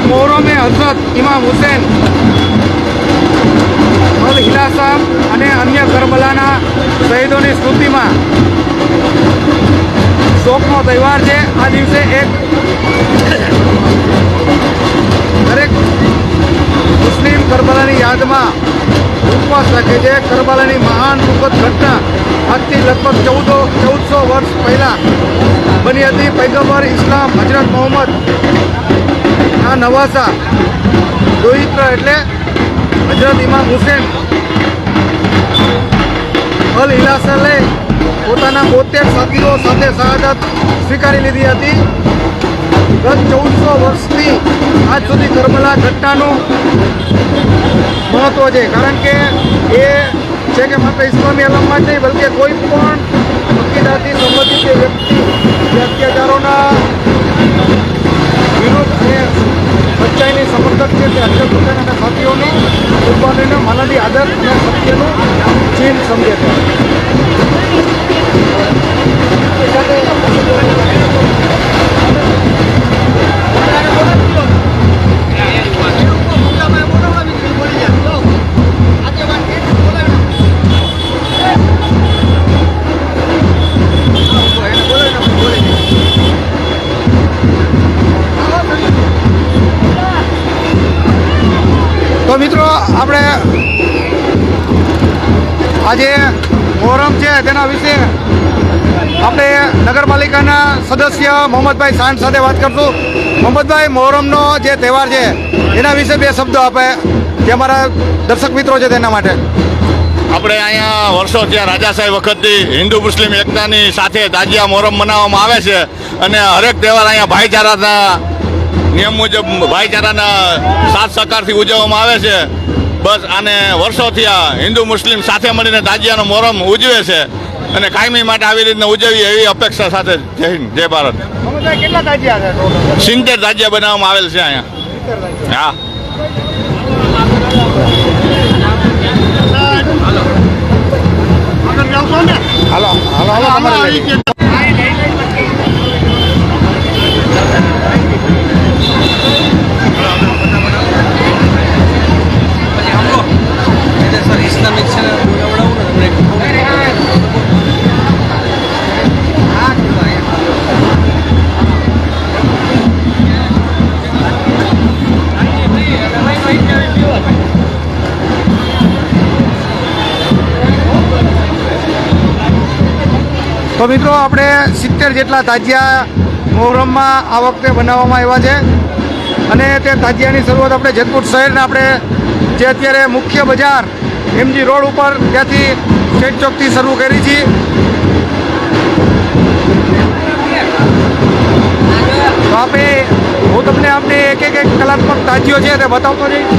મોહરમ એ હઝરત ઇમામ હુસૈન અલ હિલાસામ અને અન્ય કરબલાના શહીદોની સ્મૃતિમાં શોકનો તહેવાર છે. આ દિવસે દરેક મુસ્લિમ કરબલાની યાદમાં ઉપવાસ રાખે છે. કરબલાની મહાન દુઃખદ ઘટના આજથી લગભગ 1400 વર્ષ પહેલાં બની હતી. પૈગંબર ઇસ્લામ હજરત મોહમ્મદ ના નવાસા દોહિત્ર એટલે હજરત ઇમામ હુસૈન અલ હિલાસલે પોતાના 72 સાથીઓ સાથે શહાદત સ્વીકારી લીધી હતી. ગત 1400 વર્ષથી આજ સુધી કરબલા ઘટનાનું મહત્વ છે, કારણ કે એ છે કે માત્ર ઇસ્લામી આલમમાં જ નહીં, બલકે કોઈ પણ અકીદાથી સંબંધિત જે વ્યક્તિ જે અત્યાચારોના વિરુદ્ધ અને સચ્ચાઈની સમર્થક છે તે હજરત હુસૈન અને સાથીઓની કુરબાનીને માનવી આદર અને સત્યનું ચીન સમજે છે. તો મિત્રો, આપણે આજે મોહરમ છે તેના વિશે આપણે નગરપાલિકાના સદસ્ય મોહમ્મદભાઈ સાંડ સાથે વાત કરશું. મોહમ્મદભાઈ, મોહરમનો જે તહેવાર છે એના વિશે 2 શબ્દો આપે જે અમારા દર્શક મિત્રો છે તેના માટે. આપણે અહીંયા વર્ષો ત્યાં રાજાશાહી વખતથી હિન્દુ મુસ્લિમ એકતાની સાથે તાજિયા મોહરમ મનાવવામાં આવે છે અને હરેક તહેવાર અહીંયા ભાઈચારાના નિયમ મુજબ ભાઈચારાના સાથ સહકારથી ઉજવવામાં આવે છે. બસ આને વર્ષોથી આ હિન્દુ મુસ્લિમ સાથે મળીને તાજિયાનો મોહરમ ઉજવે છે અને કાયમી માટે આવી રીતના ઉજવીએ એવી અપેક્ષા સાથે. જય હિન્દ, જય ભારત. કેટલા તાજિયા છે? 70 તાજિયા બનાવવામાં આવેલ છે અહીંયા. હા, હાલો હાલો હાલો અમારે ઇસ્લામિક છે ને તો મિત્રો, આપણે 70 જેટલા તાજિયા મોહરમમાં આ વખતે બનાવવામાં આવ્યા છે અને તે તાજિયાની શરૂઆત આપણે જેતપુર શહેરના આપણે જે અત્યારે મુખ્ય બજાર MG રોડ ઉપર ત્યાંથી સ્ટેટ ચોકથી શરૂ કરી છે. તો હું તમને આપણે એક કલાત્મક તાજિયો છે તે બતાવતો જઈશ.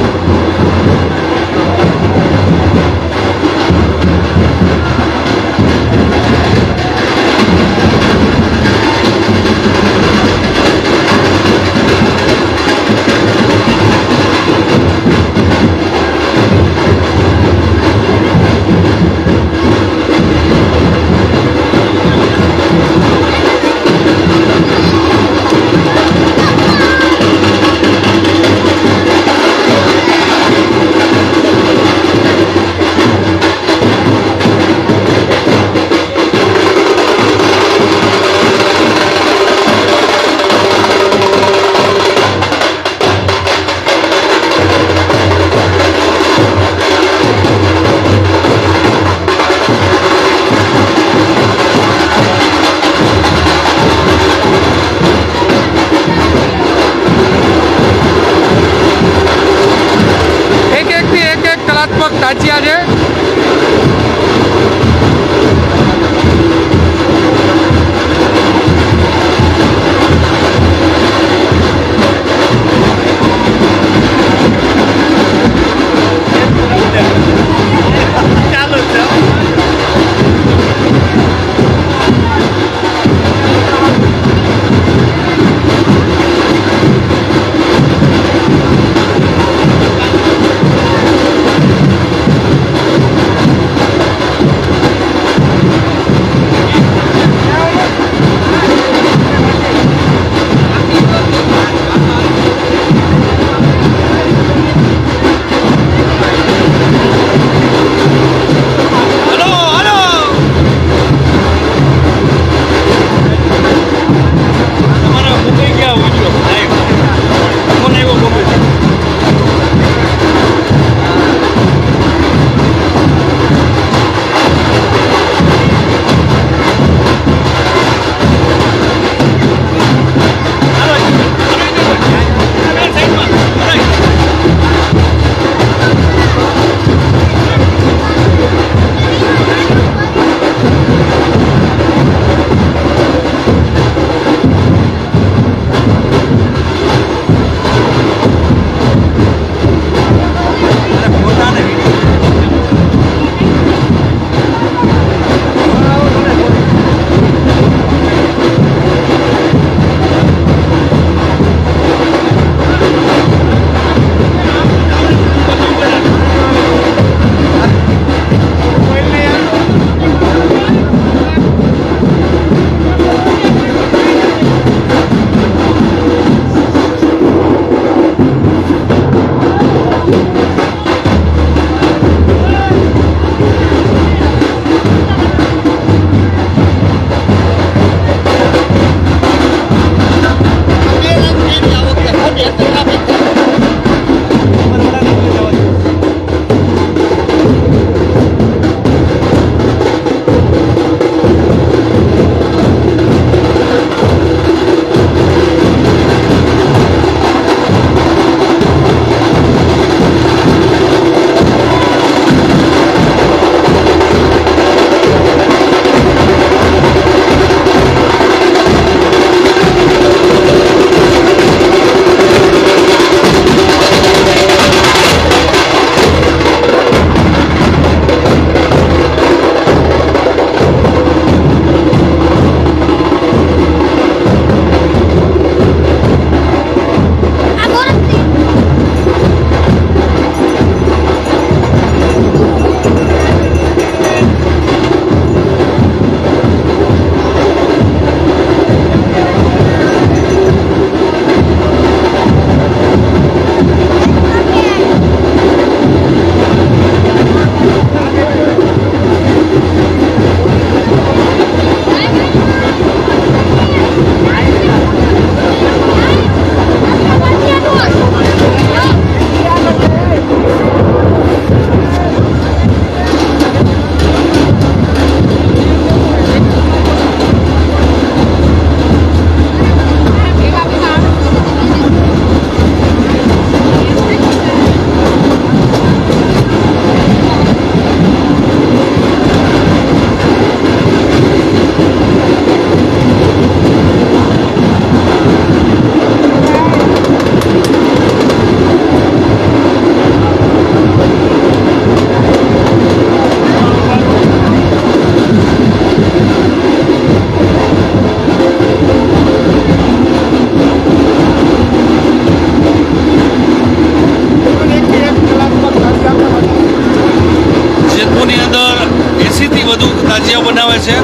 છે.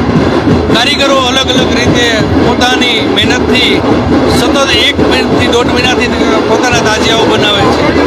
કારીગરો અલગ અલગ રીતે પોતાની મહેનતથી સતત 1 થી 1.5 મહિનાથી પોતાના તાજિયાઓ બનાવે છે.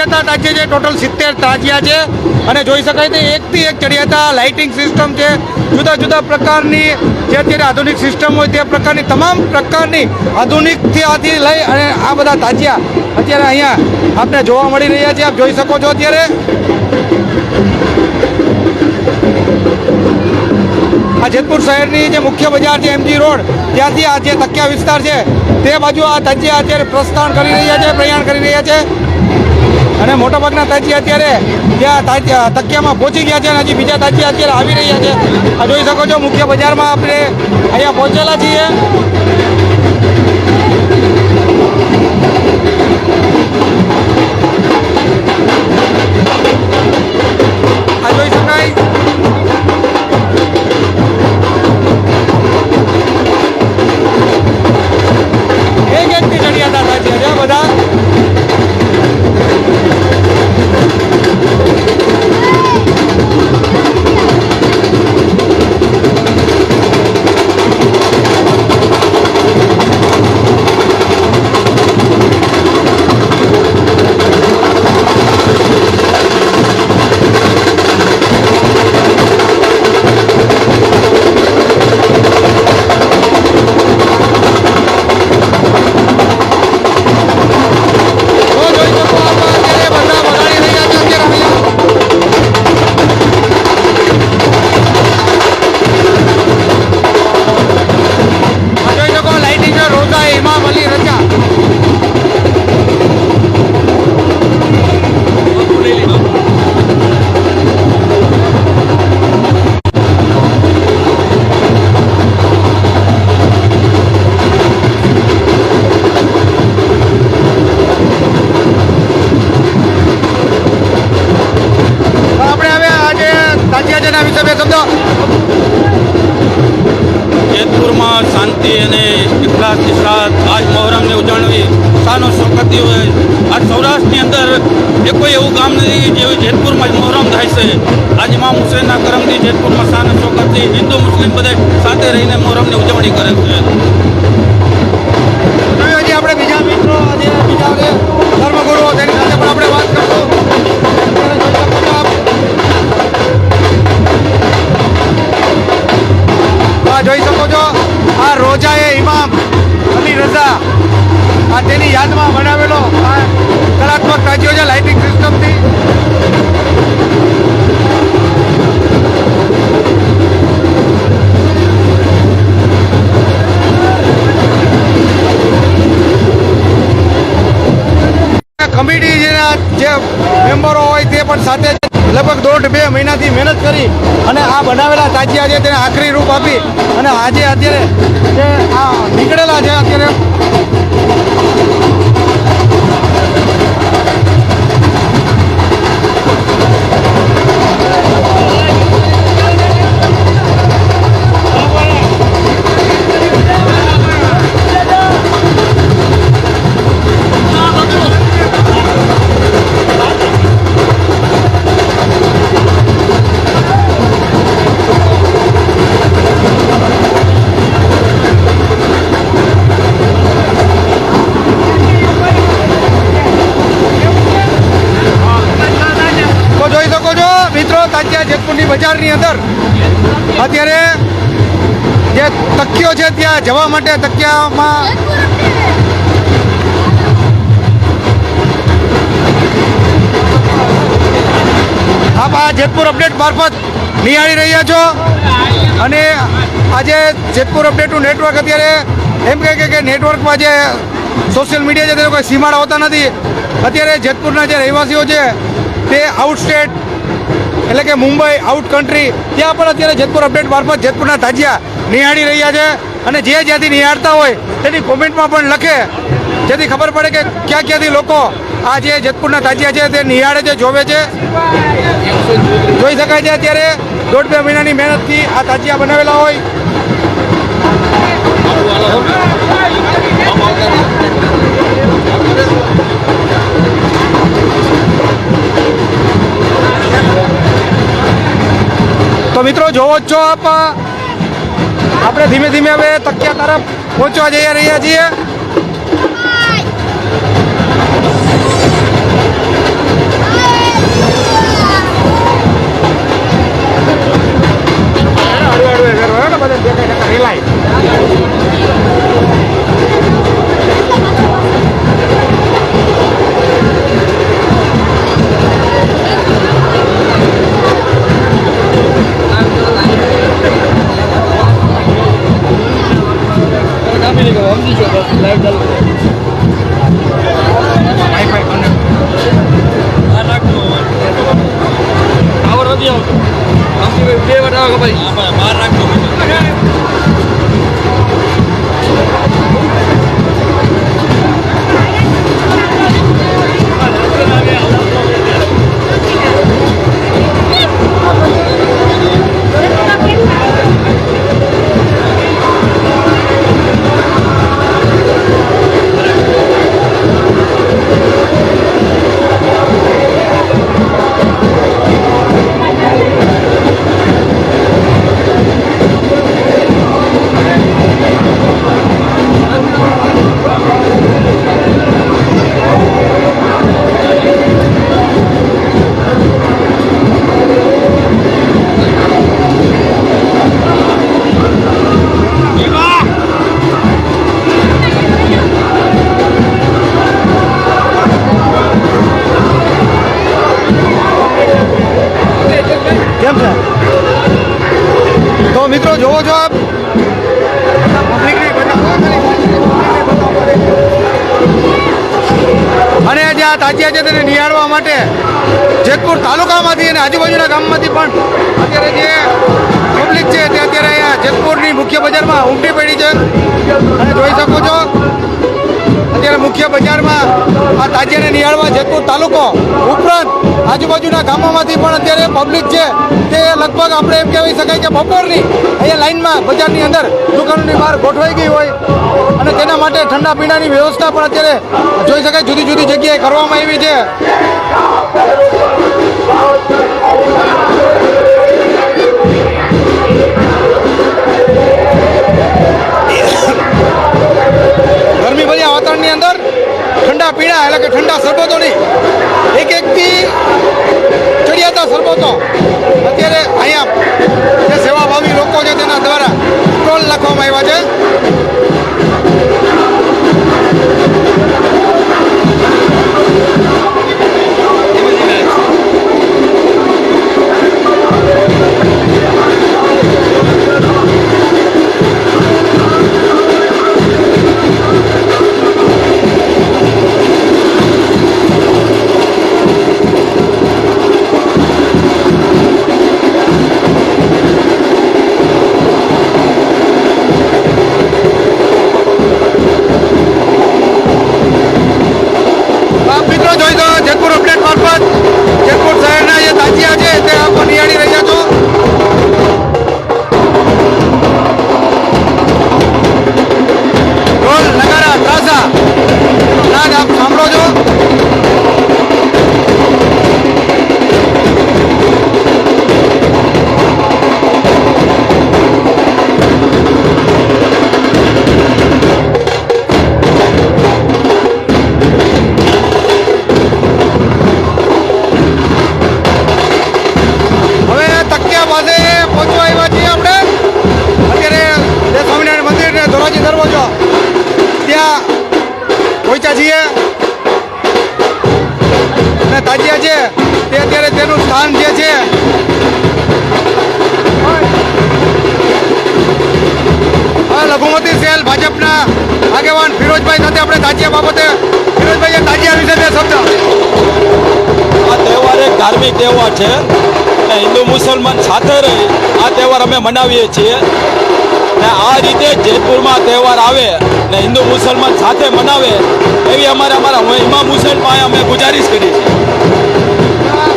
ચડિયાતા તાજિયા છે, ટોટલ 70 તાજિયા છે અને જોઈ શકાય તે એકથી એક ચડિયાતા લાઇટિંગ સિસ્ટમ છે, જુદા જુદા પ્રકારની જે અત્યારે આધુનિક સિસ્ટમ હોય તે પ્રકારની તમામ પ્રકારની આધુનિકથી આથી લઈ અને આ બધા તાજિયા અત્યારે અહીંયા આપણે જોવા મળી રહ્યા છે. આપ જોઈ શકો છો અત્યારે આ જેતપુર શહેરની જે મુખ્ય બજાર છે MG રોડ, ત્યાંથી આ જે તકિયા વિસ્તાર છે તે બાજુ આ તાજિયા અત્યારે પ્રસ્થાન કરી રહ્યા છે, પ્રયાણ કરી રહ્યા છે અને મોટાભાગના તાજિયા અત્યારે ત્યાં તકિયામાં પહોંચી ગયા છે અને હજી બીજા તાજિયા અત્યારે આવી રહ્યા છે. આ જોઈ શકો છો મુખ્ય બજારમાં આપણે અહીંયા પહોંચેલા છીએ. આ જોઈ શકાય એકથી ચડિયાતા તાજિયા છે બધા. જેતપુરમાં શાંતિ અને ઇખલાસની સાથ આજ મોહરમની ઉજવણી શાનો શોકતથી હોય. આજ સૌરાષ્ટ્રની અંદર એ કોઈ એવું ગામ નથી જેવું જેતપુરમાં જ મોહરમ થાય છે. આજ ઇમામ હુસૈનના કરમથી જેતપુરમાં શાનો શોકતથી હિન્દુ મુસ્લિમ બધે સાથે રહીને મોહરમની ઉજવણી કરે છે. હજી આપણે બીજા મિત્રો બીજા ધર્મગુરુઓ તેની સાથે પણ આપણે વાત કરશું. જોઈ શકો છો આ રોજાએ ઇમામ અલી રઝા આ તેની યાદમાં બનાવેલો આ કલાત્મક તાજિયો છે લાઇટિંગ સિસ્ટમથી. કમિટી જે મેમ્બરો હોય તે પણ સાથે લગભગ 1.5-2 મહિનાથી મહેનત કરી અને આ બનાવેલા તાજિયા છે તેને આખરી રૂપ આપી અને આજે અત્યારે જે આ નીકળેલા છે અત્યારે જેતપુરની બજારની અંદર અત્યારે જે તકિયો છે ત્યાં જવા માટે તકિયામાં આપ આ જેતપુર અપડેટ મારફત નિહાળી રહ્યા છો અને આજે જેતપુર અપડેટનું નેટવર્ક અત્યારે એમ કહે કે નેટવર્કમાં જે સોશિયલ મીડિયા છે તેનો કોઈ સીમાડા હોતા નથી. અત્યારે જેતપુરના જે રહેવાસીઓ છે તે આઉટ સ્ટેટ એટલે કે મુંબઈ, આઉટ કન્ટ્રી ત્યાં પણ અત્યારે જેતપુર અપડેટ મારફત જેતપુરના તાજિયા નિહાળી રહ્યા છે અને જે જ્યાંથી નિહાળતા હોય તેની કોમેન્ટમાં પણ લખે જેથી ખબર પડે કે ક્યાં ક્યાંથી લોકો આ જે જેતપુરના તાજિયા છે તે નિહાળે છે, જોવે છે. જોઈ શકાય છે અત્યારે 1.5-2 મહિનાની મહેનતથી આ તાજિયા બનાવેલા હોય. તો મિત્રો જોવો જ છો આપ આપણે ધીમે ધીમે હવે તકિયા તરફ પહોંચવા જઈ રહ્યા છીએ. બહાર રાખજો કેમ છે? તો મિત્રો જોવો છો આપ પબ્લિકને બતાવો, અને જે આ તાજિયા છે તેને નિહાળવા માટે જેતપુર તાલુકામાંથી અને આજુબાજુના ગામમાંથી પણ અત્યારે જે પબ્લિક છે તે અત્યારે અહીંયા જેતપુરની મુખ્ય બજારમાં ઉમટી પડી છે અને જોઈ શકો છો અત્યારે મુખ્ય બજારમાં આ તાજિયાને નિહાળવા જેતપુર તાલુકો ઉપરાંત આજુબાજુના ગામોમાંથી પણ અત્યારે પબ્લિક છે તે લગભગ આપણે એમ કહેવાય શકાય કે બપોરની અહીંયા લાઇનમાં બજારની અંદર દુકાનોની બહાર ગોઠવાઈ ગઈ હોય અને તેના માટે ઠંડા પીણાની વ્યવસ્થા પણ અત્યારે જોઈ શકાય જુદી જુદી જગ્યાએ કરવામાં આવી છે. ગરમી ભર્યા વાતાવરણની અંદર ઠંડા પીણા એટલે કે ઠંડા સરબતોની એકથી ચડિયાતા સરબતો અત્યારે અહીંયા જે સેવાભાવી લોકો છે તેના દ્વારા સ્ટોલ રાખવામાં આવ્યા છે. પહોંચ્યા છીએ અને તાજિયા છે તે અત્યારે તેનું સ્થાન જે છે લઘુમતી સેલ ભાજપના આગેવાન ફિરોજભાઈ સાથે આપણે તાજિયા બાબતે ફિરોજભાઈ તાજિયા વિશે બે શબ્દ. આ તહેવાર એક ધાર્મિક તહેવાર છે અને હિન્દુ મુસલમાન સાથે રહી આ તહેવાર અમે મનાવીએ છીએ ને આ રીતે જેતપુરમાં તહેવાર આવે ને હિન્દુ મુસલમાન સાથે મનાવે એવી અમારા ઇમામ હુસૈન પાસે અમે ગુજારિશ કરી છે.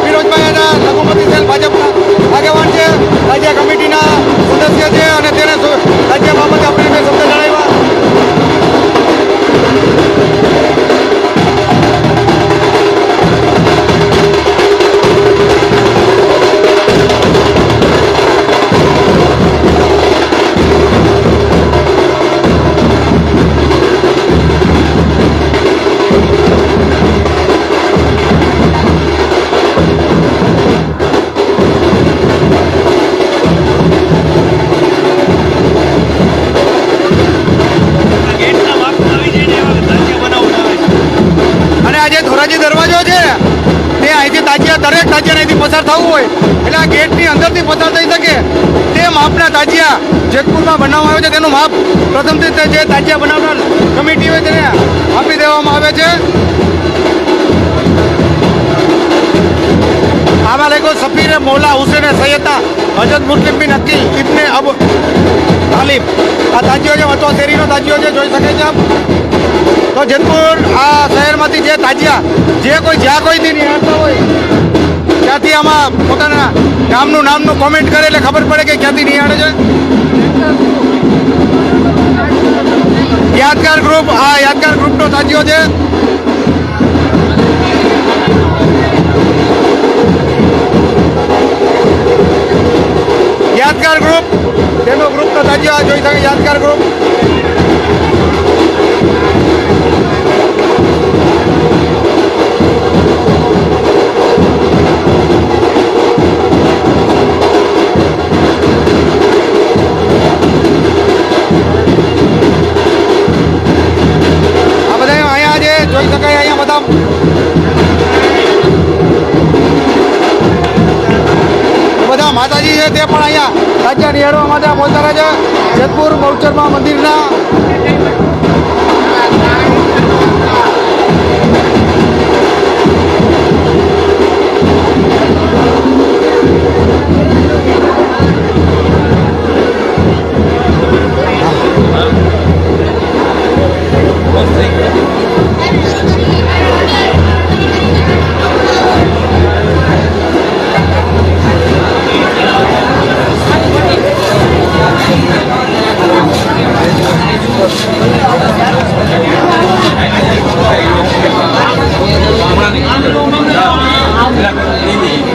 ફિરોજભાઈ લઘુમતી સેલ ભાજપના આગેવાન છે, રાજ્ય કમિટીના સદસ્ય છે અને તેને રાજ્ય બાબતે આપણે બે શબ્દ જણાવ્યા. દરવાજો છે તે અહીંથી તાજિયા દરેક તાજિયાને અહીંથી પસાર થવું હોય એટલે આ ગેટની અંદરથી પસાર થઈ શકે તે માપના તાજિયા જેતપુરમાં બનાવવામાં આવે છે. તેનું માપ પ્રથમથી જે તાજિયા બનાવનાર કમિટી હોય તેને આપી દેવામાં આવે છે. આમાં લખ્યું સફીર મૌલા હુસેન સૈયદના હજરત મુસ્લિમ બિન અકીલ ઇબ્ને અબ તાલિબ. આ તાજીઓ છે વચો શેરીનો તાજીઓ છે, જોઈ શકે છે આપ. તો જેતપુર આ શહેરમાંથી જે તાજિયા જ્યાં કોઈથી નિહાળતા હોય ત્યાંથી આમાં પોતાના નામનું કોમેન્ટ કરે એટલે ખબર પડે કે ક્યાંથી નિહાળે છે. યાદગાર ગ્રુપનો તાજીઓ છે. યાદગાર ગ્રુપ તેનો ગ્રુપનો તાજીઓ જોઈ શકે. યાદગાર ગ્રુપ જોઈ શકાય. અહીંયા બધા માતાજી છે તે પણ અહીંયા તાજિયા નિહાળવા માટે પહોંચતા રહે છે. જેતપુર બહુચરમાં મંદિરના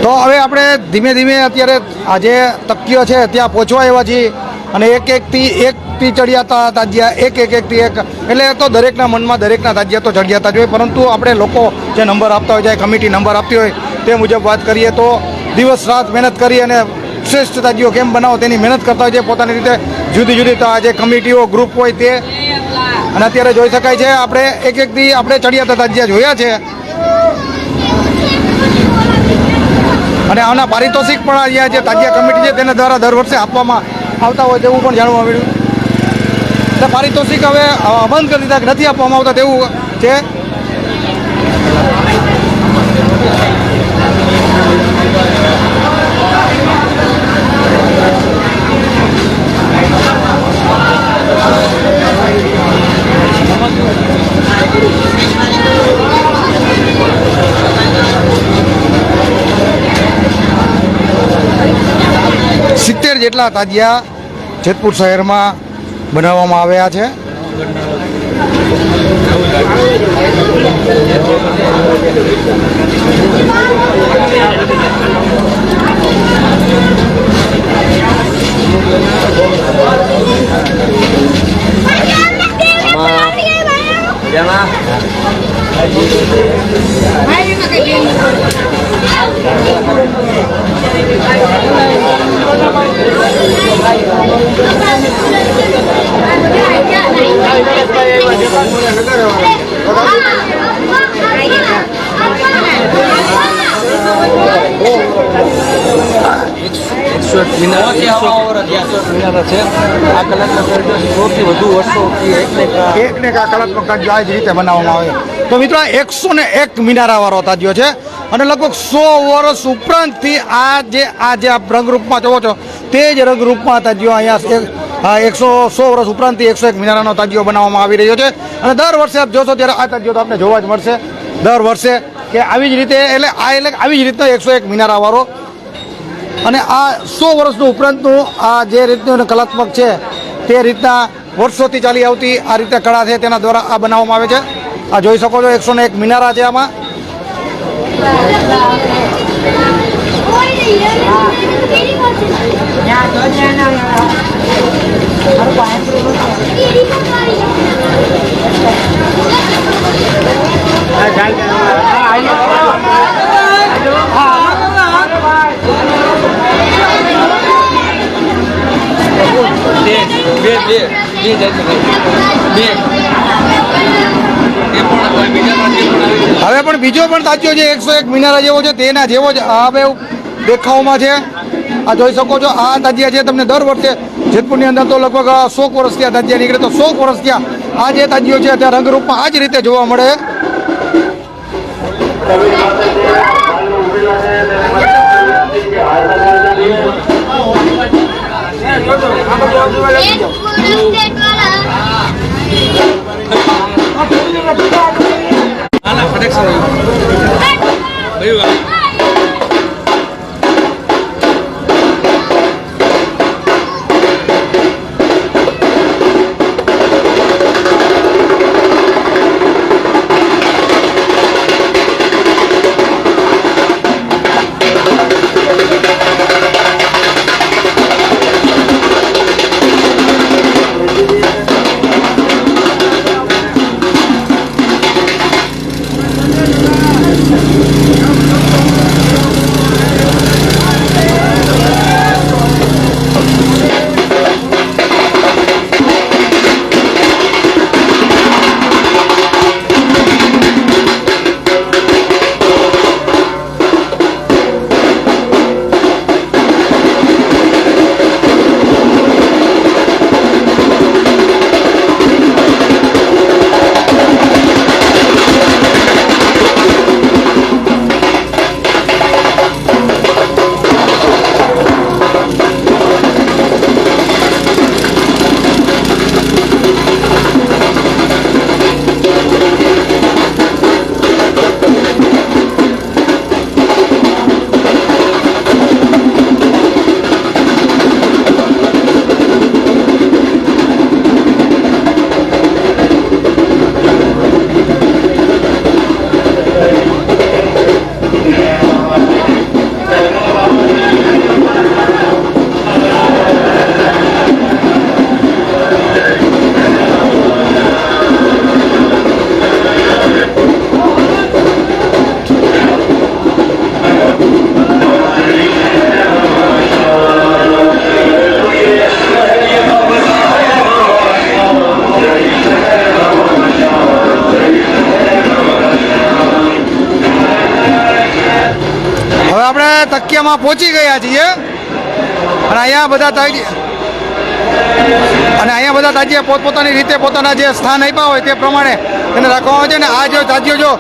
તો હવે આપણે ધીમે ધીમે અત્યારે આજે તકીઓ છે ત્યાં પહોંચવા એવા છીએ અને એકથી ચડિયાતા તાજિયા એકથી એક એટલે તો દરેકના મનમાં દરેકના તાજિયા તો ચડિયાતા જ હોય, પરંતુ આપણે લોકો જે નંબર આપતા હોય, જે કમિટી નંબર આપતી હોય તે મુજબ વાત કરીએ તો દિવસ રાત મહેનત કરી અને શ્રેષ્ઠ તાજિયો કેમ બનાવો તેની મહેનત કરતા હોય છે પોતાની રીતે જુદી તો આ જે કમિટીઓ ગ્રુપ હોય તે. અને અત્યારે જોઈ શકાય છે આપણે એકથી આપણે ચડિયાતા તાજિયા જોયા છે અને આના પારિતોષિક પણ અહીંયા જે તાજિયા કમિટી છે તેના દ્વારા દર વર્ષે આપવામાં આવતા હોય તેવું પણ જાણવા મળ્યું. એટલે પારિતોષિક હવે બંધ કરી દીધા, નથી આપવામાં આવતા તેવું છે. જેટલા તાજિયા જેતપુર શહેરમાં બનાવવામાં આવ્યા છે. કલાત્મક તાજિયો આ જ રીતે બનાવવામાં આવે. તો મિત્રો 101 મિનારાવાળો તાજિયો છે અને લગભગ 100 વર્ષ ઉપરાંતથી આ જે રંગરૂપમાં જોવો છો તે જ રંગરૂપમાં તાજિયો અહીંયા 100 વર્ષ ઉપરાંતથી 101 મિનારાનો તાજિયો બનાવવામાં આવી રહ્યો છે. અને દર વર્ષે આપ જોશો ત્યારે આ તાજિયો તો આપને જોવા જ મળશે દર વર્ષે કે આવી જ રીતે એટલે આવી જ રીતના 101 મિનારાવાળો. અને આ 100 વર્ષનું ઉપરાંતનું આ જે રીતનું કલાત્મક છે તે રીતના વર્ષોથી ચાલી આવતી આ રીતે કળા છે તેના દ્વારા આ બનાવવામાં આવે છે. આ જોઈ શકો છો 101 મિનારા છે આમાં. હવે પણ બીજો પણ તાજિયો જે 101 મિનારા જેવો છે તેના જેવો જ હવે દેખાવમાં છે. આ જોઈ શકો છો આ તાજિયા છે તમને દર વર્ષે જેતપુરની અંદર તો લગભગ 100 વર્ષ ત્યાં તાજિયા નીકળે તો 100 વર્ષ ત્યાં આ જે તાજિયો છે ત્યાં રંગરૂપમાં આ જ રીતે જોવા મળે. તકિયામાં પહોંચી ગયા છીએ અને અહીંયા બધા તાજીયા પોતપોતાની રીતે પોતાના જે સ્થાન આપ્યા હોય તે પ્રમાણે એને રાખવામાં આવે છે. અને આ જે તાજીયો જો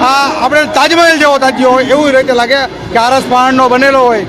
આ આપણે તાજમહેલ જેવો તાજીયો હોય એવું રીતે લાગે કે આરસ પહાડનો બનેલો હોય.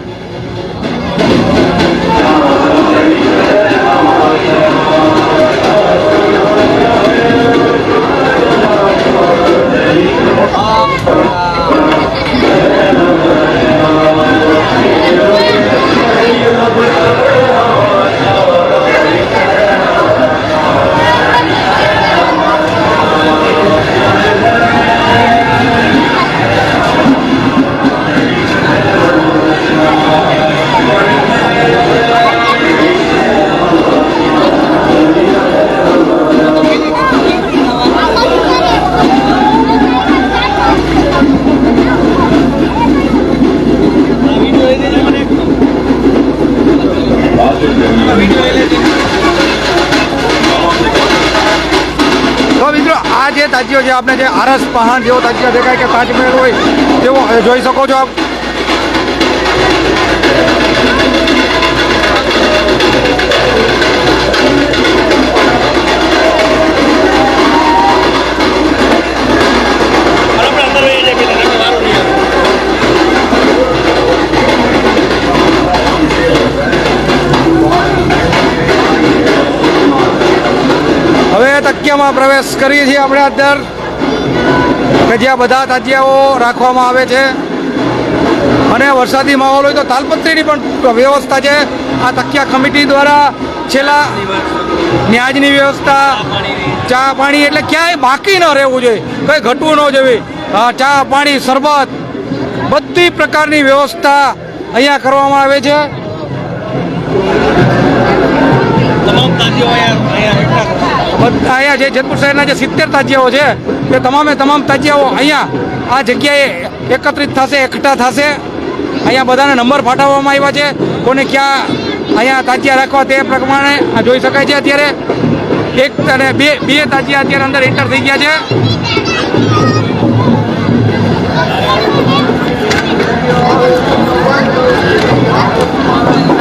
જે તાજીયો છે આપણે જે આરસ પહાડ જેવો તાજીયો દેખાય કે તાજમહેલ હોય તેવો જોઈ શકો છો આપ. હવે તકિયામાં પ્રવેશ કરીએ છીએ આપણે અંદર કે જ્યાં બધા તાજિયાઓ રાખવામાં આવે છે અને વરસાદી માહોલ હોય તો તાલપત્રીની પણ વ્યવસ્થા છે આ તકિયા કમિટી દ્વારા. છેલ્લા ન્યાજની વ્યવસ્થા, ચા પાણી, એટલે ક્યાંય બાકી ન રહેવું જોઈએ, કંઈ ઘટવું ન જોઈએ. ચા પાણી શરબત બધી પ્રકારની વ્યવસ્થા અહીંયા કરવામાં આવે છે. તમામ તાજીઓ અહીંયા જે જેતપુર શહેરના જે 70 તાજિયાઓ છે તે તમામ તાજિયાઓ અહીંયા આ જગ્યાએ એકત્રિત થશે, એકઠા થશે. અહીંયા બધાને નંબર ફાટવવામાં આવ્યા છે, કોને ક્યાં અહીંયા તાજિયા રાખવા તે પ્રમાણે જોઈ શકાય છે. અત્યારે એક અને બે તાજિયા અત્યારે અંદર એન્ટર થઈ ગયા છે.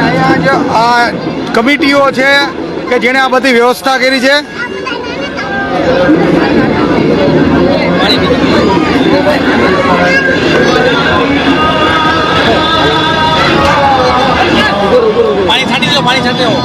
અહીંયા જે આ કમિટીઓ છે કે જેણે આ બધી વ્યવસ્થા કરી છે. પાણી છાંટી દો. જાઓ પાણી સાથે આવો.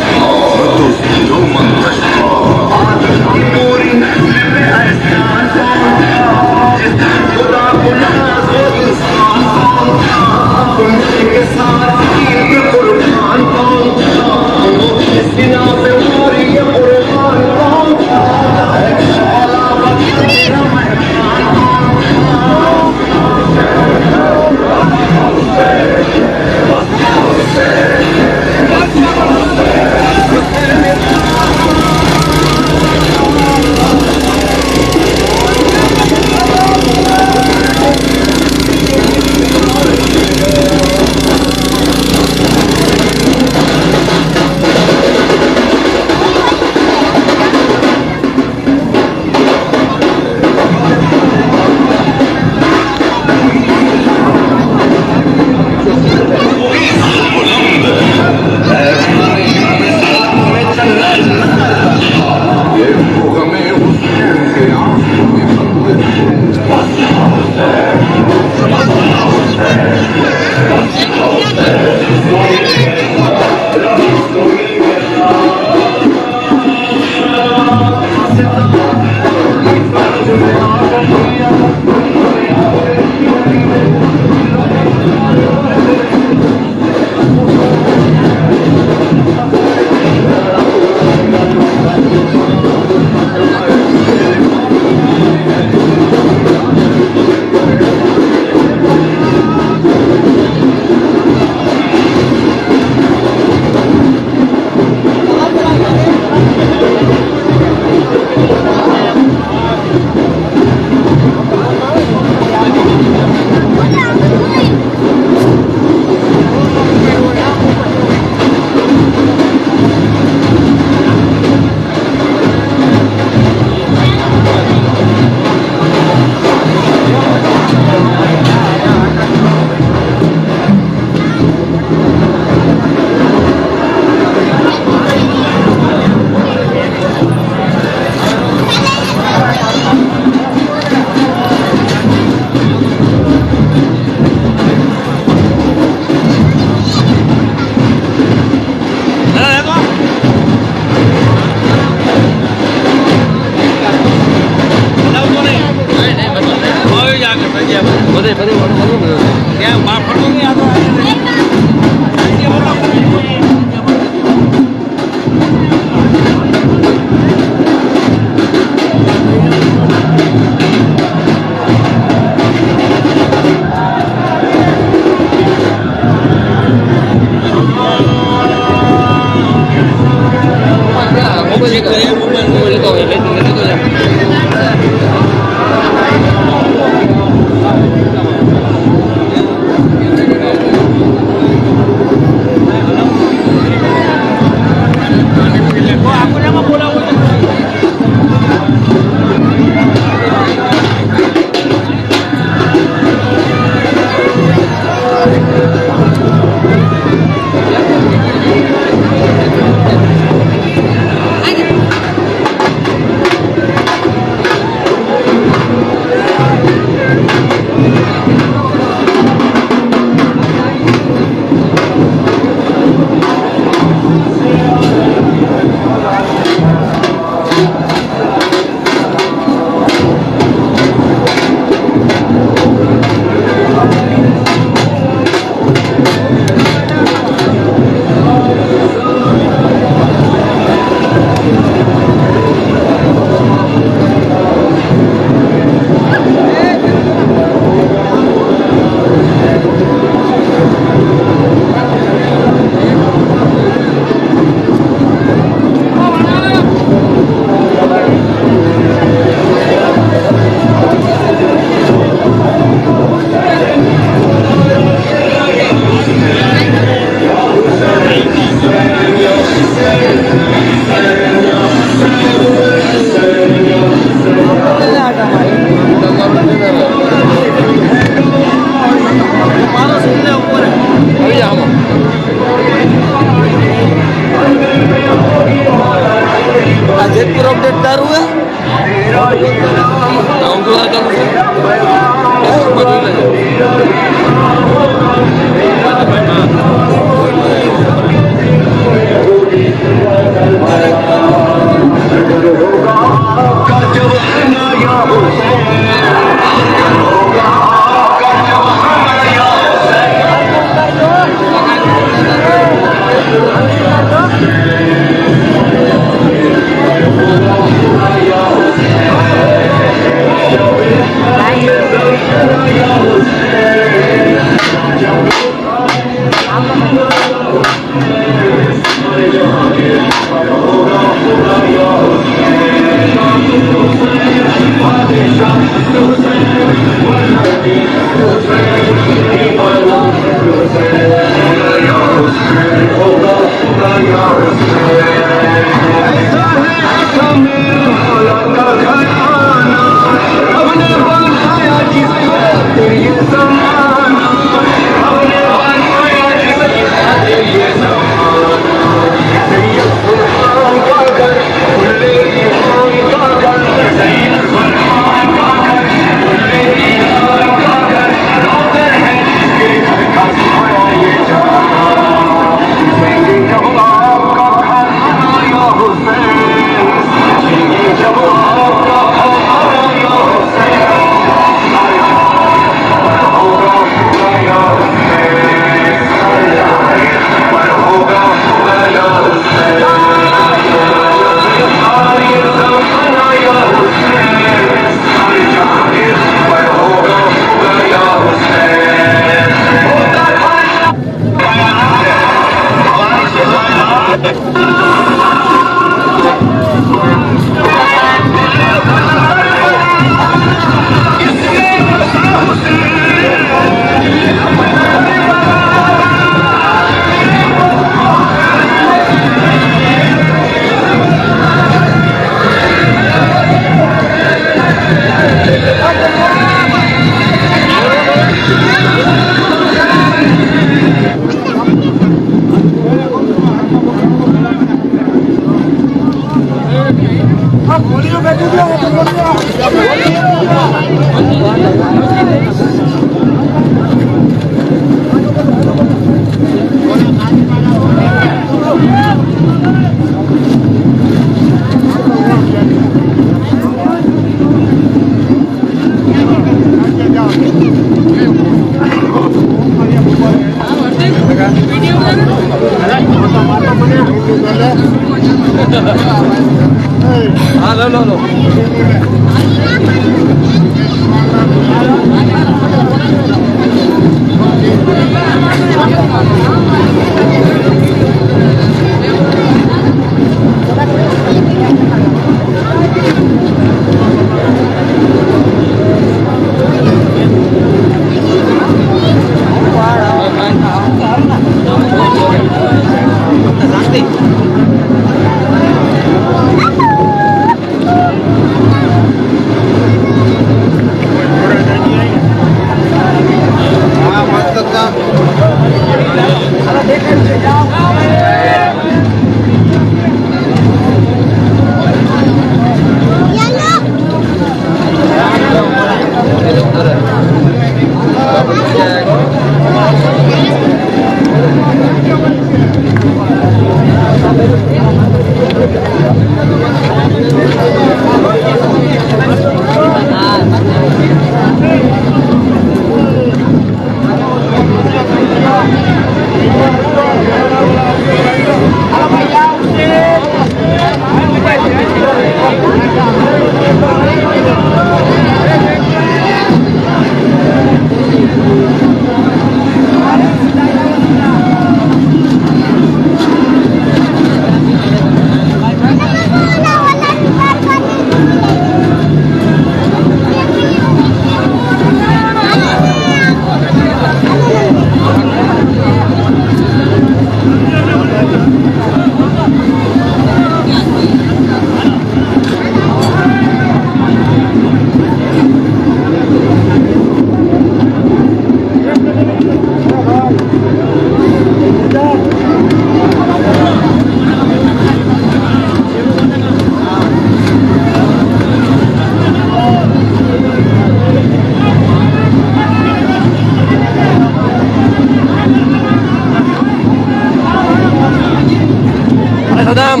સદામ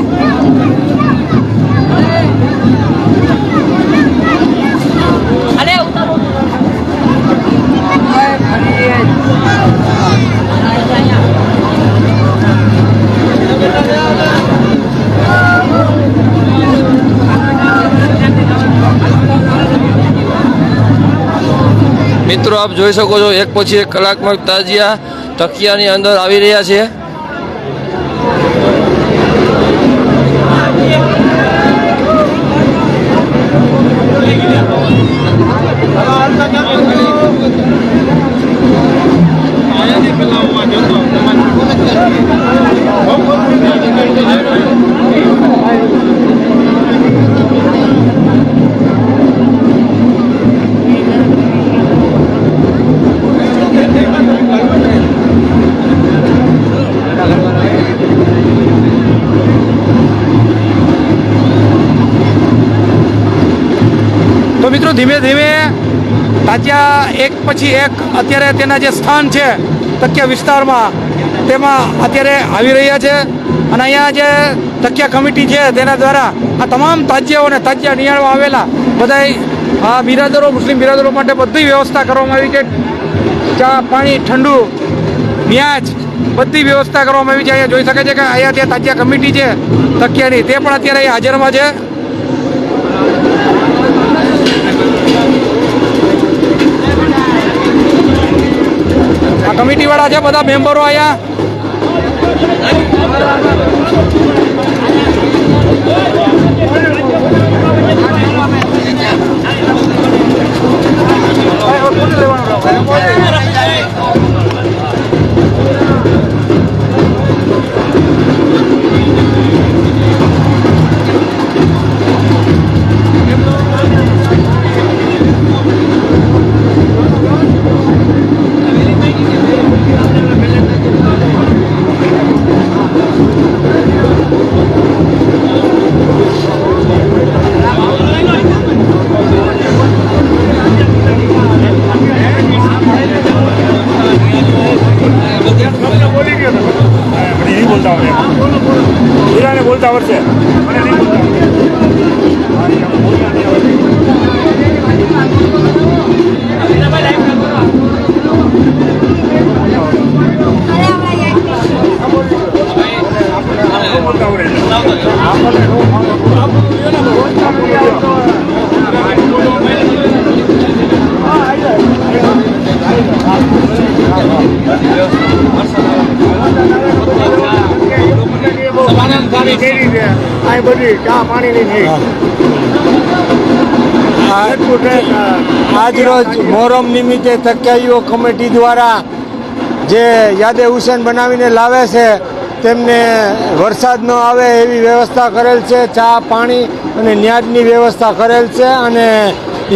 મિત્રો આપ જોઈ શકો છો એક પછી એક કલાત્મક તાજિયા તકિયાની અંદર આવી રહ્યા છે તો મિત્રો ધીમે ધીમે તાજિયા એક પછી એક અત્યારે તેના જે સ્થાન છે તકિયા વિસ્તારમાં તેમાં અત્યારે આવી રહ્યા છે અને અહીંયા જે તકિયા કમિટી છે તેના દ્વારા આ તમામ તાજિયાઓને તાજિયા નિહાળવા આવેલા બધાય આ બિરાદરો મુસ્લિમ બિરાદરો માટે બધી વ્યવસ્થા કરવામાં આવી છે. ચા પાણી ઠંડુ ન્યાજ બધી વ્યવસ્થા કરવામાં આવી છે. અહીંયા જોઈ શકે છે કે અહીંયા ત્યાં તાજિયા કમિટી છે તકિયાની તે પણ અત્યારે અહીંયા હાજરમાં છે. આ કમિટી વાળા છે બધા મેમ્બરો અહીંયા બોલતા આવડશે. આજરોજ મોહરમ નિમિત્તે તકિયાઈઓ કમિટી દ્વારા જે યાદે હુસેન બનાવીને લાવે છે તેમને વરસાદ ન આવે એવી વ્યવસ્થા કરેલ છે. ચા પાણી અને ન્યાજની વ્યવસ્થા કરેલ છે અને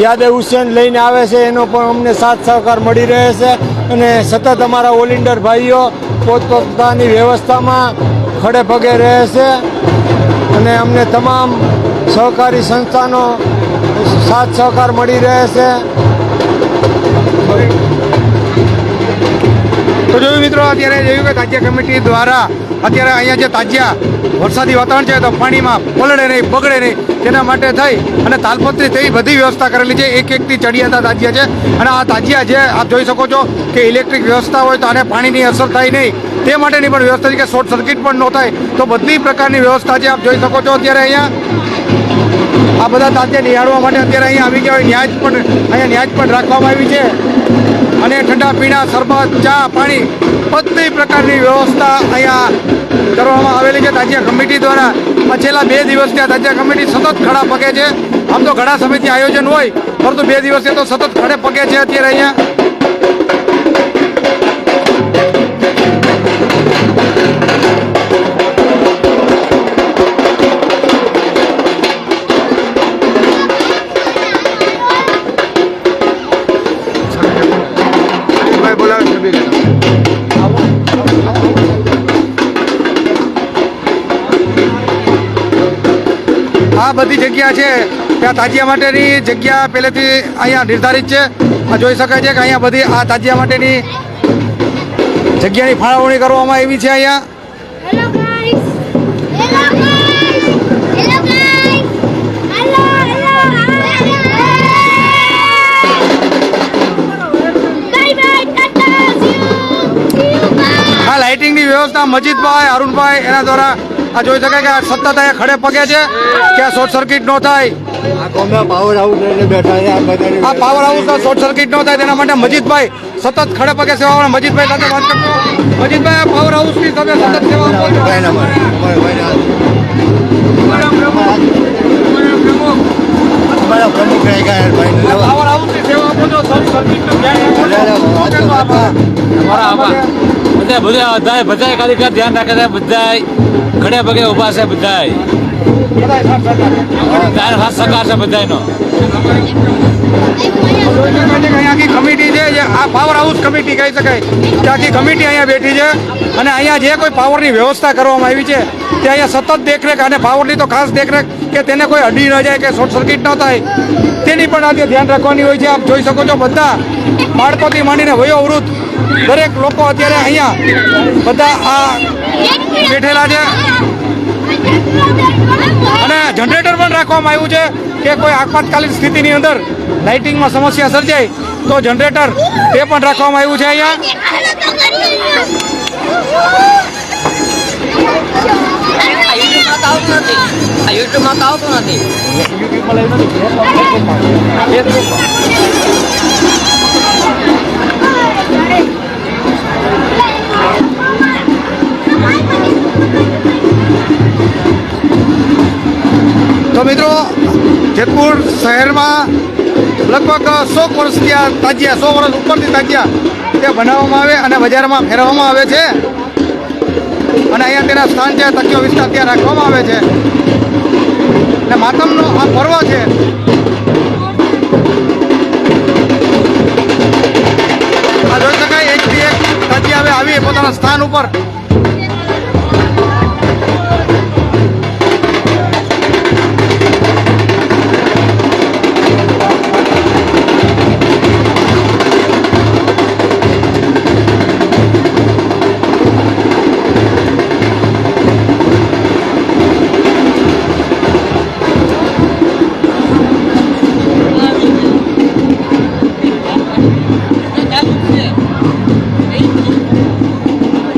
યાદે હુસેન લઈને આવે છે એનો પણ અમને સાથ સહકાર મળી રહે છે અને સતત અમારા ઓલિન્ડર ભાઈઓ પોતપોતાની વ્યવસ્થામાં ખડે પગે રહે છે અને અમને તમામ સહકારી સંસ્થાનો સાથ સહકાર મળી રહે છે. તો જોયું મિત્રો અત્યારે જોયું કે તાજિયા કમિટી દ્વારા અત્યારે અહીંયા જે તાજિયા વરસાદી વાતાવરણ છે તો પાણીમાં પલળે નહીં બગડે નહીં તેના માટે થઈ અને તાલપત્રી તેવી બધી વ્યવસ્થા કરેલી છે. એક એકથી ચડિયાતા તાજિયા છે અને આ તાજિયા જે આપ જોઈ શકો છો કે ઇલેક્ટ્રિક વ્યવસ્થા હોય તો આને પાણીની અસર થાય નહીં તે માટેની પણ વ્યવસ્થા છે કે શોર્ટ સર્કિટ પણ ન થાય તો બધી પ્રકારની વ્યવસ્થા છે. આપ જોઈ શકો છો અત્યારે અહીંયા આ બધા તાજિયા નિહાળવા માટે અત્યારે અહીંયા આવી ગયા હોય ન્યાજ પણ રાખવામાં આવી છે અને ઠંડા પીણા શરબત ચા પાણી બધી પ્રકારની વ્યવસ્થા અહીંયા કરવામાં આવેલી છે તાજિયા કમિટી દ્વારા. છેલ્લા 2 દિવસથી આ તાજિયા કમિટી સતત ખડા પગે છે. આમ તો ઘણા સમયથી આયોજન હોય પરંતુ 2 દિવસથી તો સતત ખડે પગે છે અત્યારે અહીંયા. આ બધી જગ્યા છે ત્યાં તાજિયા માટેની જગ્યા પહેલેથી અહીંયા નિર્ધારિત છે. આ જોઈ શકાય છે કે અહીંયા બધી આ તાજિયા માટેની જગ્યાની ફાળવણી કરવામાં આવી છે અહીંયા. Hello guys. Hello guys. Hello guys. Hello hello. Bye bye tata. See you bye. આ લાઇટિંગની વ્યવસ્થા મજીદભાઈ અરુણભાઈ એના દ્વારા આ જોઈ શકાય કે આ સતત અહીંયા ખડે પગે છે કે આ શોર્ટ સર્કિટ ન થાય. પાવર હાઉસ બેઠા છે આ પાવર હાઉસ શોર્ટ સર્કિટ ન થાય તેના માટે મજીદભાઈ સતત ખડે પગે સેવા મજીદભાઈ સાથે વાત કરજો. મજીદભાઈ આ પાવર હાઉસની તમે સતત સેવા આપો છો. અમારા પ્રમુખ રહ્યા પાવર હાઉસની સેવા આપો છો, સબ સર્કિટનું ધ્યાન રાખો છો. બધા કાર્યકર ધ્યાન રાખે છે. બધા ઘડે પગે ઉભા છે. બધા બધાય સાથ સહકાર. હાથ સહકાર છે બધાનો. અહીં આખી કમિટી છે જે આ પાવર હાઉસ કમિટી કહી શકાય કે આખી કમિટી અહીંયા બેઠી છે અને અહીંયા જે કોઈ પાવરની વ્યવસ્થા કરવામાં આવી છે તે અહીંયા સતત દેખરેખ અને પાવરની તો ખાસ દેખરેખ કે તેને કોઈ અડી ન જાય કે શોર્ટ સર્કિટ ન થાય તેની પણ આજે ધ્યાન રાખવાની હોય છે. આપ જોઈ શકો છો બધા બાળકોથી માંડીને વયોવૃદ્ધ દરેક લોકો અત્યારે અહીંયા બધા આ બેઠેલા છે અને જનરેટર પણ રાખવામાં આવ્યું છે કે કોઈ આપાતકાલીન સ્થિતિની અંદર લાઇટિંગમાં સમસ્યા સર્જાય તો જનરેટર તે પણ રાખવામાં આવ્યું છે અહીંયા. યુટ્યુબમાં તો આવતું નથી. તો મિત્રો જેતપુર શહેરમાં લગભગ 100 વર્ષથી આ તાજિયા 100 વર્ષ ઉપરથી તાજિયા તે બનાવવામાં આવે અને બજારમાં ફેરવવામાં આવે છે અને અહીંયા તેના સ્થાન છે તકિયો વિસ્તાર ત્યાં રાખવામાં આવે છે અને માતમનો આ પર્વ છે. આ જોઈ શકાય એકથી એક તાજિયા હવે આવી પોતાના સ્થાન ઉપર.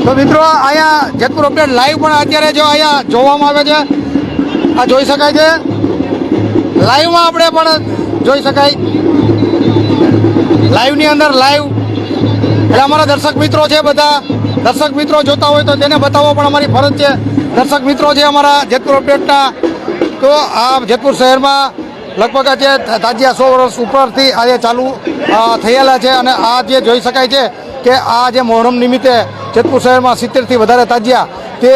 તો મિત્રો અહીંયા જેતપુર અપડેટ લાઈવ પણ અત્યારે જો અહીંયા જોવામાં આવે છે. આ જોઈ શકાય છે લાઈવમાં આપણે પણ જોઈ શકાય લાઈવની અંદર લાઈવ એટલે અમારા દર્શક મિત્રો છે બધા દર્શક મિત્રો જોતા હોય તો તેને બતાવવો પણ અમારી ફરજ છે. દર્શક મિત્રો છે અમારા જેતપુર અપડેટના તો આ જેતપુર શહેરમાં લગભગ આજે તાજિયા 100 વર્ષ ઉપરથી આજે ચાલુ થયેલા છે અને આ જે જોઈ શકાય છે કે આ જે મોહરમ નિમિત્તે જેતપુર શહેરમાં 70થી વધારે તાજિયા તે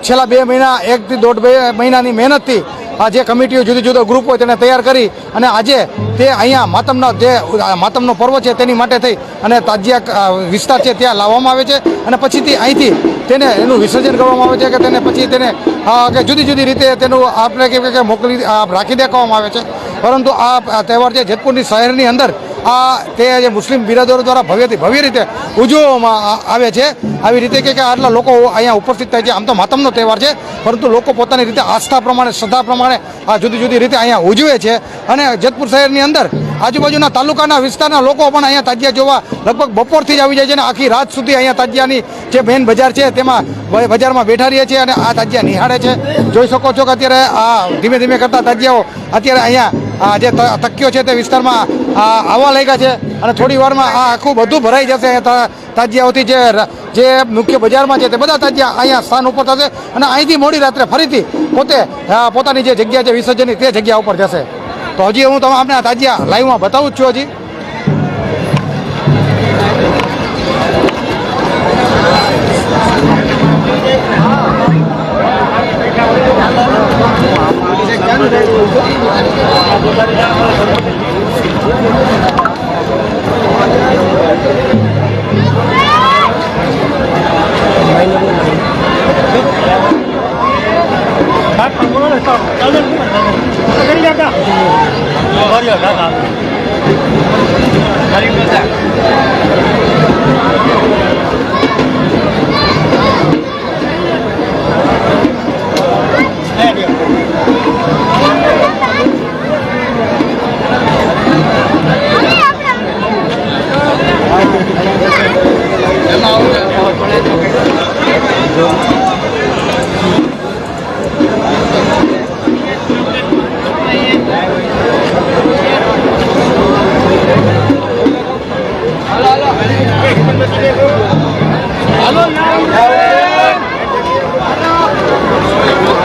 છેલ્લા 2 મહિના 1 થી 1.5 મહિનાની મહેનતથી આ જે કમિટીઓ જુદી જુદા ગ્રુપ હોય તેને તૈયાર કરી અને આજે તે અહીંયા માતમનો પર્વ છે તેની માટે થઈ અને તાજિયા વિસ્તાર છે ત્યાં લાવવામાં આવે છે અને પછીથી અહીંથી તેને એનું વિસર્જન કરવામાં આવે છે કે તેને પછી તેને કે જુદી જુદી રીતે તેનું આપણે કે મોકલી રાખી દેવામાં આવે છે. પરંતુ આ તહેવાર છે જેતપુરની શહેરની અંદર તે જે મુસ્લિમ બિરાદરો દ્વારા ભવ્યથી ભવ્ય રીતે ઉજવવામાં આવે છે. આવી રીતે કે આટલા લોકો અહીંયા ઉપસ્થિત થાય છે. આમ તો માતમનો તહેવાર છે પરંતુ લોકો પોતાની રીતે આસ્થા પ્રમાણે શ્રદ્ધા પ્રમાણે આ જુદી જુદી રીતે અહીંયા ઉજવે છે અને જેતપુર શહેરની અંદર આજુબાજુના તાલુકાના વિસ્તારના લોકો પણ અહીંયા તાજિયા જોવા લગભગ બપોરથી જ આવી જાય છે અને આખી રાત સુધી અહીંયા તાજિયાની જે મેઇન બજાર છે તેમાં બજારમાં બેઠા રહીએ છીએ અને આ તાજિયા નિહાળે છે. જોઈ શકો છો કે અત્યારે આ ધીમે ધીમે કરતા તાજિયાઓ અત્યારે અહીંયા જે તકિયો છે તે વિસ્તારમાં આવવા લાગ્યા છે અને થોડી વારમાં આ આખું બધું ભરાઈ જશે તાજિયાઓથી. જે મુખ્ય બજારમાં છે તે બધા તાજિયા અહીંયા સ્થાન ઉપર થશે અને અહીંથી મોડી રાત્રે ફરીથી પોતાની જે જગ્યા છે વિસર્જનની તે જગ્યા ઉપર જશે. તો હજી હું તમને આપણે આ તાજિયા લાઈવમાં બતાવું જ છું. હજી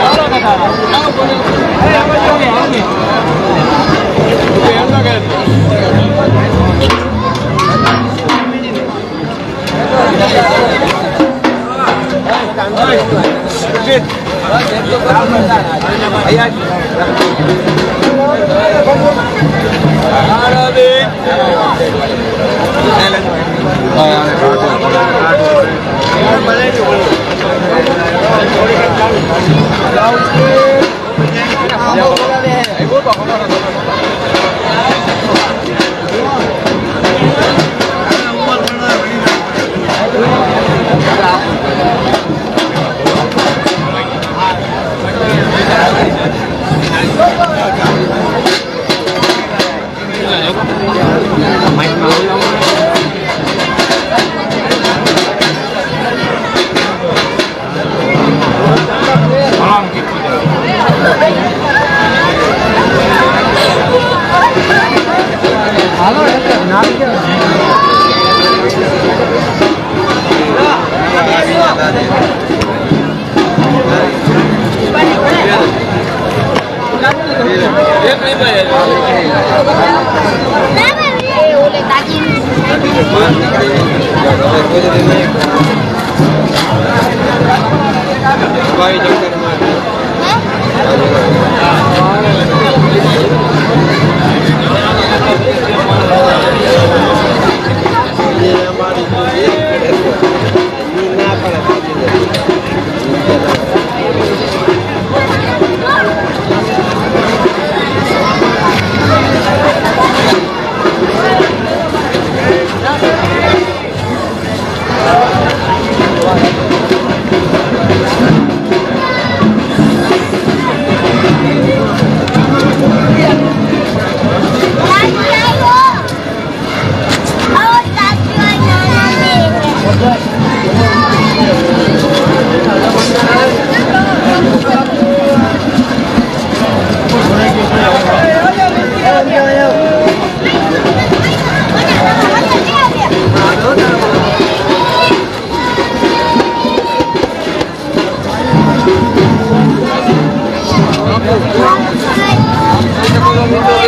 હાલો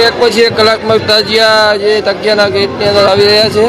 એક પછી એક કલાકમાં તાજિયા જે તકિયાના ગેટની અંદર આવી રહ્યા છે.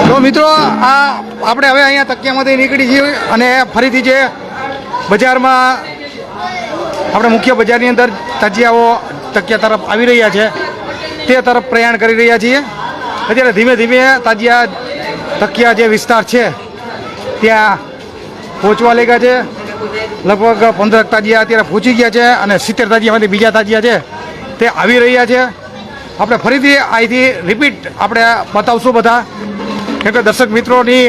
તો મિત્રો આ આપણે હવે અહીંયા તકિયામાંથી નીકળી છીએ અને ફરીથી જે બજારમાં આપણે મુખ્ય બજારની અંદર તાજિયાઓ તકિયા તરફ આવી રહ્યા છે તે તરફ પ્રયાણ કરી રહ્યા છીએ. અત્યારે ધીમે ધીમે તાજિયા તકિયા જે વિસ્તાર છે ત્યાં પહોંચવા લાગ્યા છે. લગભગ 15 તાજિયા અત્યારે પહોંચી ગયા છે અને 70 તાજિયામાંથી બીજા તાજિયા છે તે આવી રહ્યા છે. આપણે ફરીથી અહીંથી રિપીટ આપણે બતાવશું બધા, કેમ કે દર્શક મિત્રોની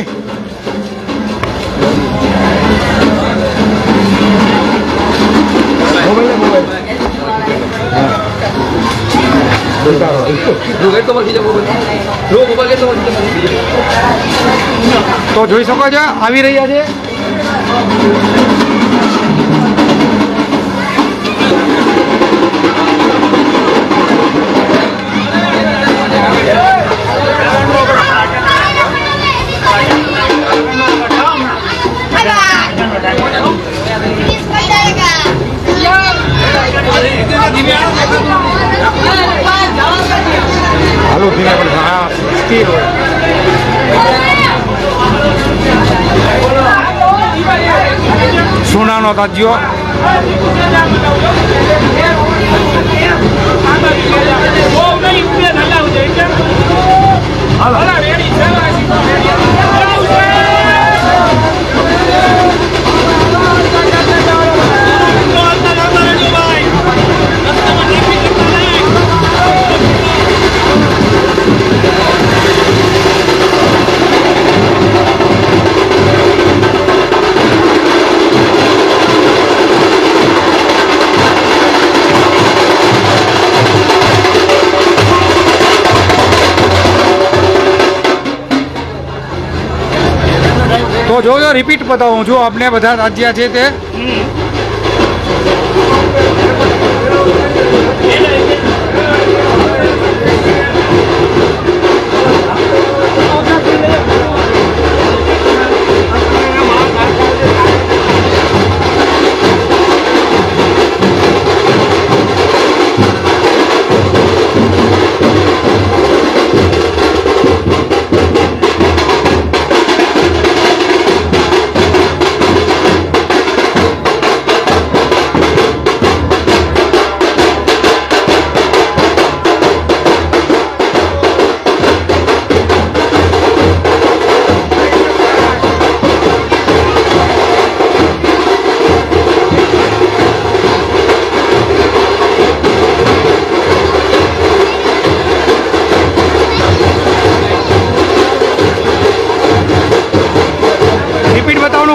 તો જોઈ શકો છો આવી રહ્યા છે. હાલો ધીમે પણ હા સ્થિર હોય. સોનાનો તાજ્યો તો જો રિપીટ બતાવું છું આપણે બધા રાજ્ય છે તે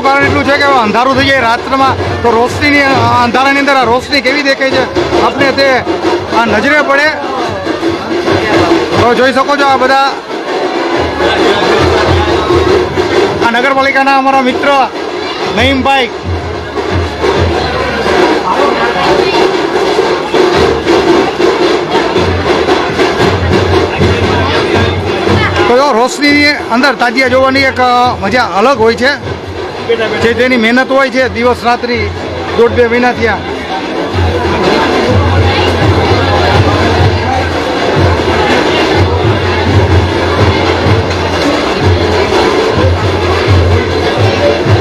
કારણ એટલું છે કે અંધારું થઈ જાય રાત્રમાં તો રોશનીની અંધારાની અંદર આ રોશની કેવી દેખાય છે આપણે તે આ નજરે પડે. તો જોઈ શકો છો આ બધા આ નગરપાલિકાના અમારા મિત્ર નઈમભાઈ તો રોશનીની અંદર તાજિયા જોવાની એક મજા અલગ હોય છે, જે તેની મહેનત હોય છે દિવસ રાત્રિ 1.5-2 મહિના થયા.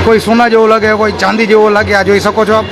કોઈ સોના જેવો લાગે, કોઈ ચાંદી જેવો લાગે, આ જોઈ શકો છો આપ.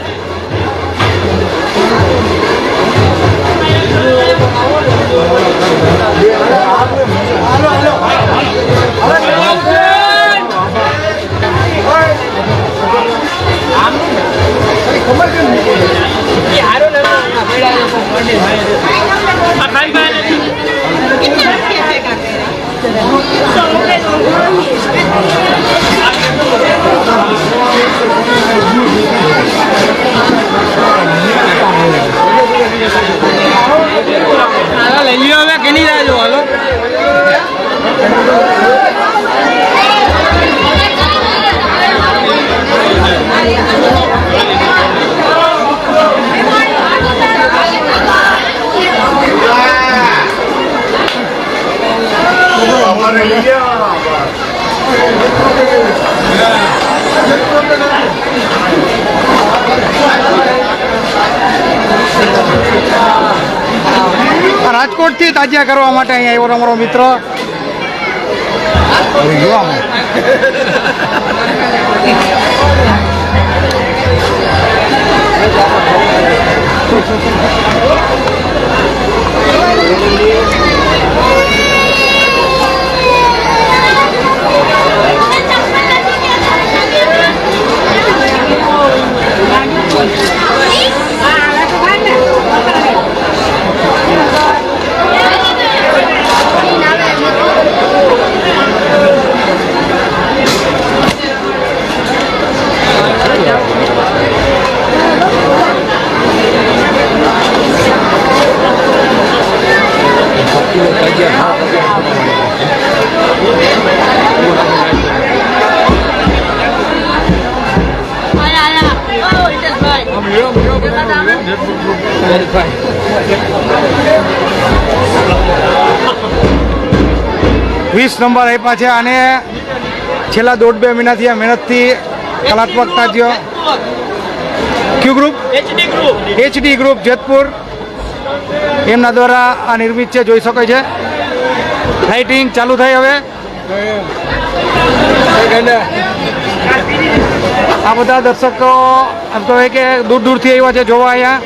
રાજકોટથી તાજિયા કરવા માટે અહીંયા આવ્યો અમારો મિત્ર. વીસ નંબર આપ્યા છે અને છેલ્લા 1.5-2 મહિનાથી આ મહેનતથી કલાત્મક તાજ્ય ક્યુ ગ્રુપ એચડી ગ્રુપ જેતપુર એમના દ્વારા આ નિર્મિત છે, જોઈ શકાય છે. લાઇટિંગ ચાલુ થઈ હવે. આ બધા દર્શકો આમ તો કે દૂર દૂરથી આવ્યા છે જોવા અહીંયા.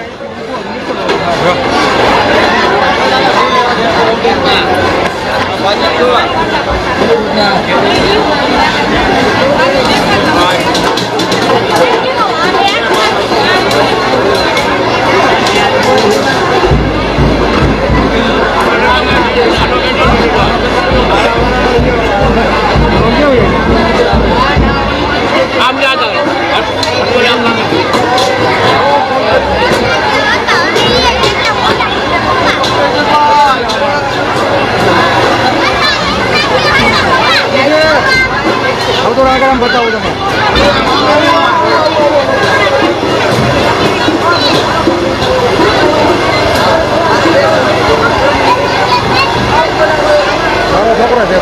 આવતો આગળ બતાવો તમે. છોકરા છે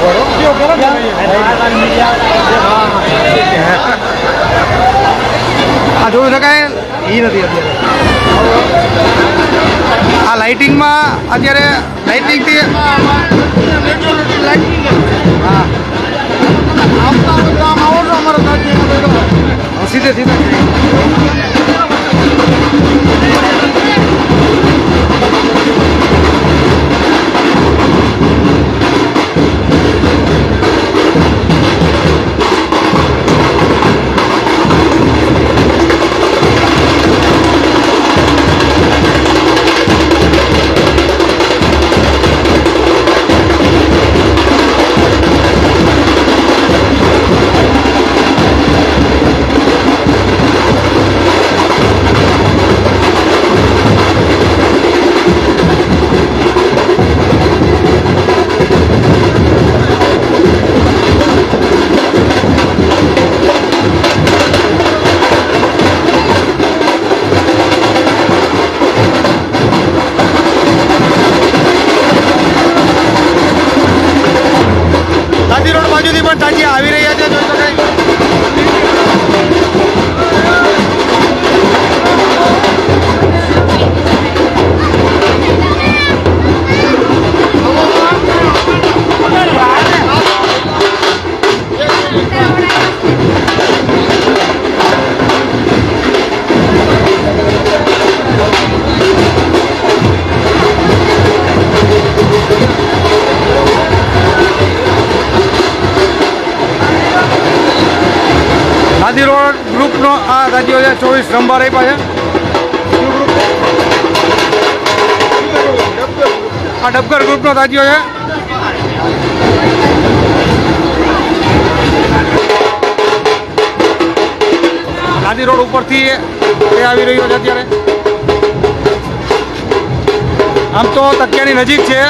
આ જોઈ શકાય એ નથી અત્યારે આ લાઇટિંગમાં. અત્યારે લાઇટિંગથી હા સીધે સીધે બાજુથી પણ તાજિયા આવી રહ્યા છે, જોઈ શકાય. ગાંધી રોડ ગ્રુપનો આ રાજ્યો છે, 24 નંબર આપ્યા છે. આ ડબગર ગ્રુપનો રાજ્યો છે. ગાંધી રોડ ઉપરથી એ આવી રહ્યો છે અત્યારે. આમ તો તકિયાની નજીક છે.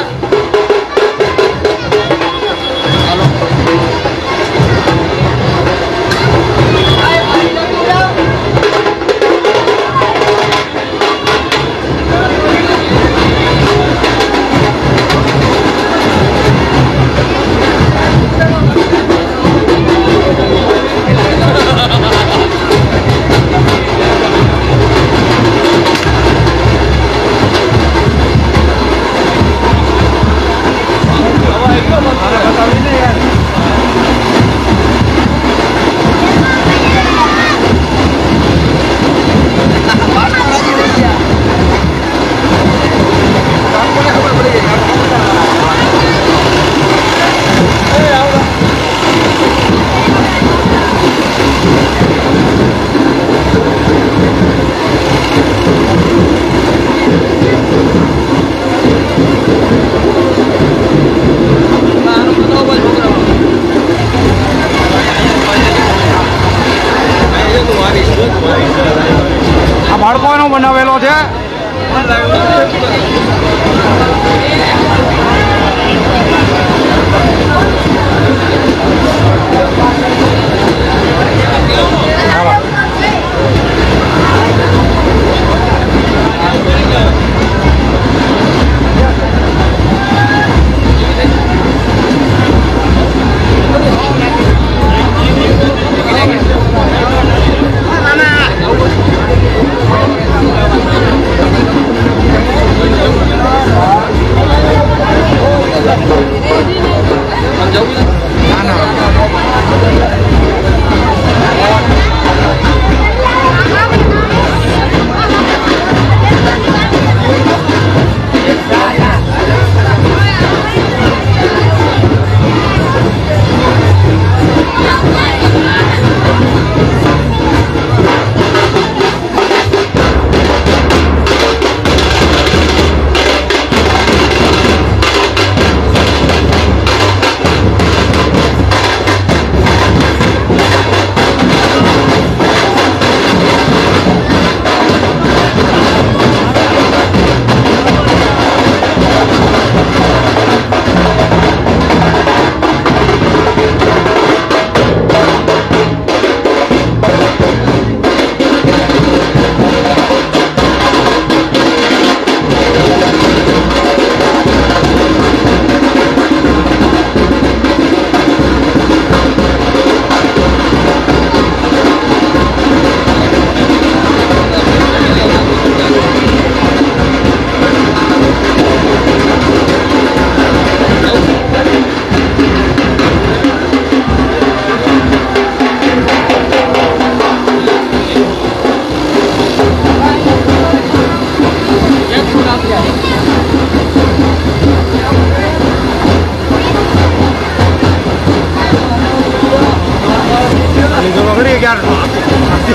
જોવા કરી ક્યારનો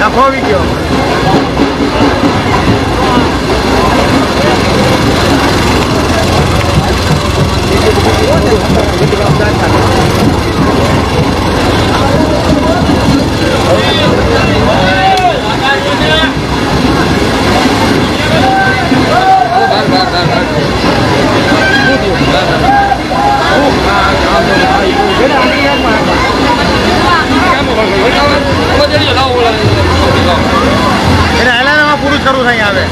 આખો આવી ગયો. એને હેલાનામાં પૂરું શરૂ થઈ આવે.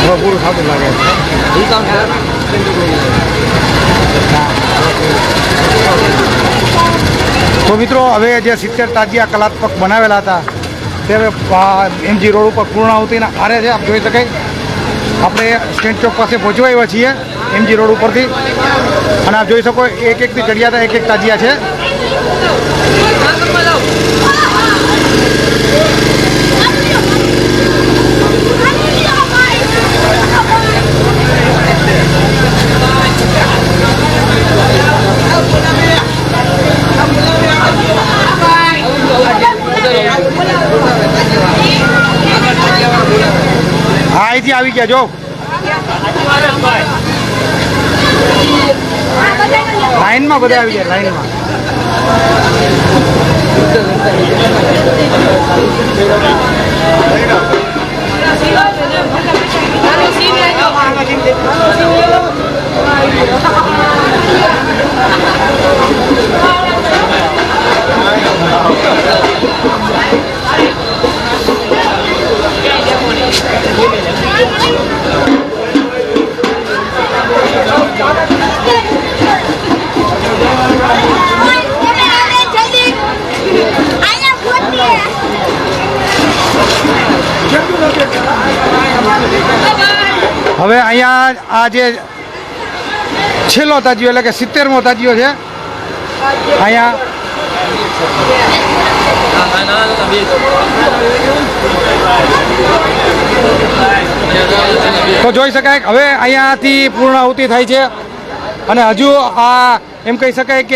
હવે પૂરું થતું લાગે છે. તો મિત્રો હવે જે 70 તાજિયા કલાત્મક બનાવેલા હતા તે હવે એમજી રોડ ઉપર પૂર્ણાહુતિના આરે છે. આપ જોઈ શકાય આપણે સ્ટેન્ડ ચોક પાસે પહોંચવા આવ્યા છીએ એમજી રોડ ઉપરથી અને આપ જોઈ શકો એક એકથી ચડિયાતા એક તાજિયા છે. હા અહીંથી આવી ગયા જો. લાઈનમાં બધા આવી ગયા લાઈનમાં. હવે અહીંયા આ જે છેલ્લો તાજિયો એટલે કે 70મો તાજિયો છે અહીંયા. તો જોઈ શકાય હવે અહીંયાથી પૂર્ણાહુતિ થાય છે અને હજુ આ એમ કહી શકાય કે